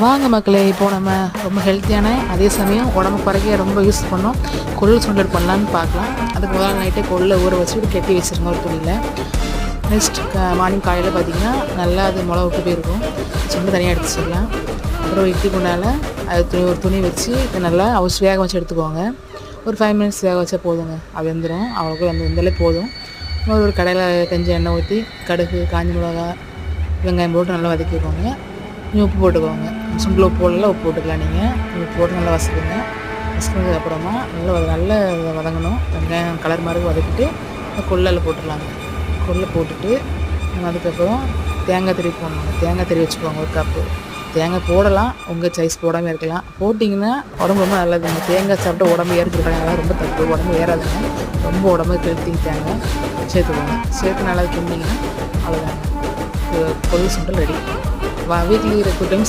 வாங்க மக்களே, இப்போது நம்ம ரொம்ப ஹெல்த்தியான அதே சமயம் உடம்பு குறைக்க ரொம்ப யூஸ் பண்ணோம் கொள்ளு சுண்டல் பண்ணலான்னு பார்க்கலாம். அதுக்கு முதல் நைட்டே கொள்ளை ஊற வச்சுட்டு கெட்டி வச்சுருங்க ஒரு துணியில். நெக்ஸ்ட் மார்னிங் காலையில் பார்த்திங்கன்னா நல்லா அது மிளகா விட்டு போயிருக்கும். சுண்டல் தனியாக எடுத்து வச்சிடலாம். அப்புறம் இட்லி குண்டால் அது ஒரு துணி வச்சு நல்லா வேக வச்சு எடுத்துக்கோங்க. ஒரு 5 மினிட்ஸ் வேக வச்சா போதுங்க, அது வெந்துடும். அவ்வளோக்கு வெந்தாலே போதும். ஒரு கடையில் கொஞ்சம் எண்ணெய் ஊற்றி கடுகு, காஞ்ச மிளகா, வெங்காயம் போட்டு நல்லா வதக்கிக்கோங்க. நீங்கள் உப்பு போட்டுக்கோங்க. சுண்டில் உப்பு போடலாம், உப்பு போட்டுக்கலாம். நீங்கள் உப்பு போட்டு நல்லா வதக்குங்க. வதக்கினதுக்கப்புறமா நல்லா வதங்கணும். வெங்காயம் கலர் மாதிரி வதக்கிட்டு கொள்ளையில் போட்டுடலாங்க. கொள்ளை போட்டுட்டு அதுக்கப்புறம் தேங்காய் திருவி போடணுங்க. தேங்காய் திருவி வச்சுக்கோங்க. ஒரு கப்பு தேங்காய் போடலாம், உங்கள் சைஸ் போடாமல் இருக்கலாம். போட்டிங்கன்னா உடம்பு ரொம்ப நல்லதுங்க. தேங்காய் சாப்பிட்டு உடம்பு ஏறிக்கிறதுக்காக ரொம்ப தப்பு. உடம்பு ஏறாதுங்க, ரொம்ப உடம்பு கெடுத்திங்க. தேங்காய் சேர்த்துக்கோங்க. சேர்த்து நல்லா திண்டிங்கன்னா அவ்வளோதாங்க, கொள்ளு சுண்டல் ரெடி. Weekly 2 times